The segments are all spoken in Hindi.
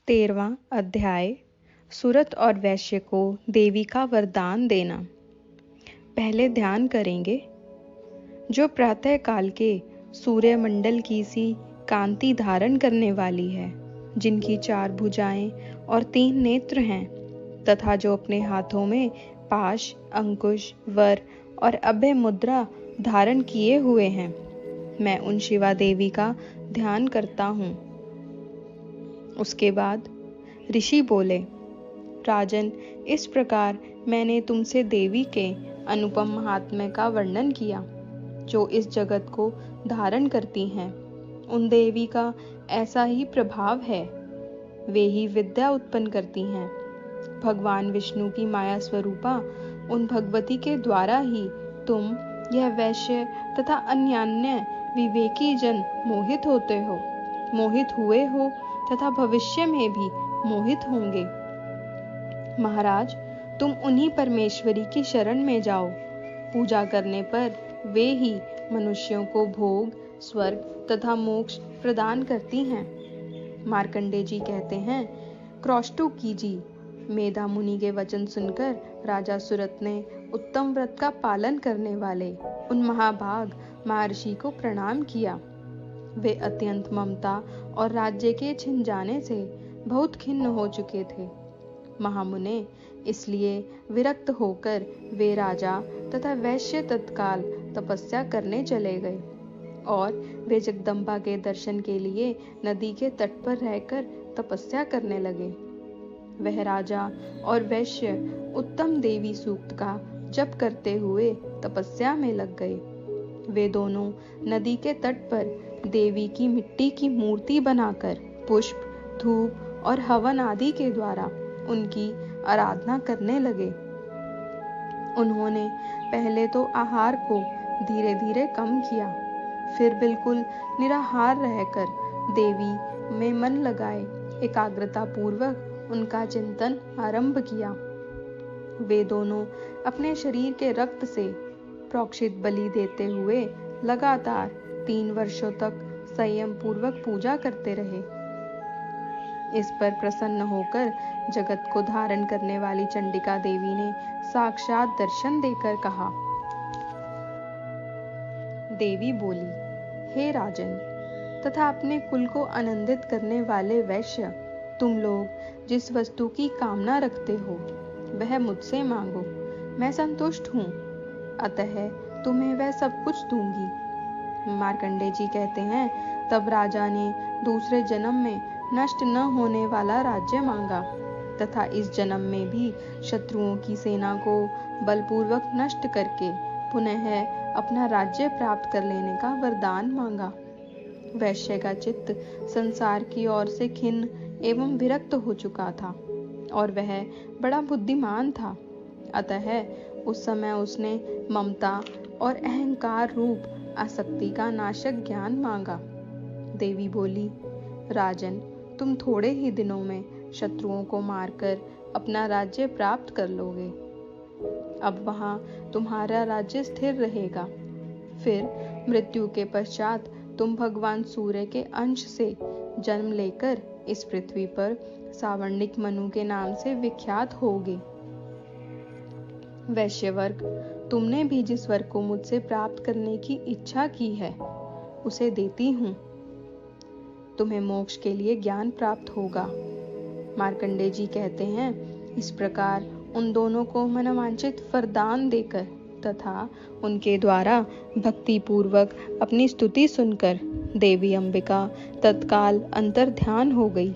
13वां अध्याय सुरत और वैश्य को देवी का वरदान देना। पहले ध्यान करेंगे, जो प्रातः काल के सूर्यमंडल की सी कांति धारण करने वाली है, जिनकी 4 भुजाएं और 3 नेत्र हैं, तथा जो अपने हाथों में पाश, अंकुश, वर और अभय मुद्रा धारण किए हुए हैं। मैं उन शिवा देवी का ध्यान करता हूँ। उसके बाद ऋषि बोले, राजन, इस प्रकार मैंने तुमसे देवी के अनुपम महात्म्य का वर्णन किया, जो इस जगत को धारण करती हैं। उन देवी का ऐसा ही प्रभाव है। वे ही विद्या उत्पन्न करती हैं। भगवान विष्णु की माया स्वरूपा उन भगवती के द्वारा ही तुम यह वैश्य तथा अन्यान्य विवेकी जन मोहित हुए हो तथा भविष्य में भी मोहित होंगे। महाराज, तुम उन्हीं परमेश्वरी की शरण में जाओ। पूजा करने पर वे ही मनुष्यों को भोग, स्वर्ग तथा मोक्ष प्रदान करती हैं। मार्कंडेय जी कहते हैं, क्रौष्टुकी जी, मेधा मुनि के वचन सुनकर राजा सुरत ने उत्तम व्रत का पालन करने वाले उन महाभाग महर्षि को प्रणाम किया। वे अत्यंत ममता और राज्य के छिन जाने से बहुत खिन्न हो चुके थे। महामुने, इसलिए विरक्त होकर वे राजा तथा वैश्य तत्काल तपस्या करने चले गए और वे जगदम्बा के दर्शन के लिए नदी के तट पर रहकर तपस्या करने लगे। वह राजा और वैश्य उत्तम देवी सूक्त का जप करते हुए तपस्या में लग गए। वे दोनों नदी के तट पर देवी की मिट्टी की मूर्ति बनाकर पुष्प, धूप और हवन आदि के द्वारा उनकी आराधना करने लगे। उन्होंने पहले तो आहार को धीरे धीरे कम किया, फिर बिल्कुल निराहार रहकर देवी में मन लगाए एकाग्रता पूर्वक उनका चिंतन आरंभ किया। वे दोनों अपने शरीर के रक्त से प्रोक्षित बलि देते हुए लगातार 3 वर्षों तक संयम पूर्वक पूजा करते रहे। इस पर प्रसन्न होकर जगत को धारण करने वाली चंडिका देवी ने साक्षात दर्शन देकर कहा। देवी बोली, हे राजन तथा अपने कुल को आनंदित करने वाले वैश्य, तुम लोग जिस वस्तु की कामना रखते हो वह मुझसे मांगो, मैं संतुष्ट हूँ, अतः तुम्हें वह सब कुछ दूंगी। मार्कंडेय जी कहते हैं, तब राजा ने दूसरे जन्म में नष्ट न होने वाला राज्य मांगा तथा इस जन्म में भी शत्रुओं की सेना को बलपूर्वक नष्ट करके पुनः अपना राज्य प्राप्त कर लेने का वरदान मांगा। वैश्य का चित्त संसार की ओर से खिन्न एवं विरक्त हो चुका था और वह बड़ा बुद्धिमान था, अतः उस समय उसने ममता और अहंकार रूप आसक्ति का नाशक ज्ञान मांगा। देवी बोली, राजन, तुम थोड़े ही दिनों में शत्रुओं को मारकर अपना राज्य प्राप्त कर लोगे। अब वहां तुम्हारा राज्य स्थिर रहेगा। फिर मृत्यु के पश्चात तुम भगवान सूर्य के अंश से जन्म लेकर इस पृथ्वी पर सावर्णिक मनु के नाम से विख्यात होगे। वैश्यवर्ग, तुमने भी जिस वर को मुझसे प्राप्त करने की इच्छा की है उसे देती हूँ। तुम्हें मोक्ष के लिए ज्ञान प्राप्त होगा। मार्कंडेय जी कहते हैं, इस प्रकार उन दोनों को मनोवांछित वरदान देकर तथा उनके द्वारा भक्ति पूर्वक अपनी स्तुति सुनकर देवी अंबिका तत्काल अंतर ध्यान हो गई।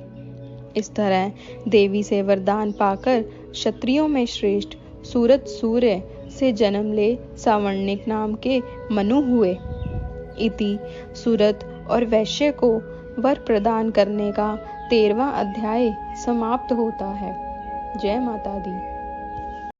इस तरह देवी से वरदान पाकर क्षत्रियों में श्रेष्ठ सूरत सूर्य से जन्म ले सावर्णिक नाम के मनु हुए। इति सूरत और वैश्य को वर प्रदान करने का 13वां अध्याय समाप्त होता है। जय माता दी।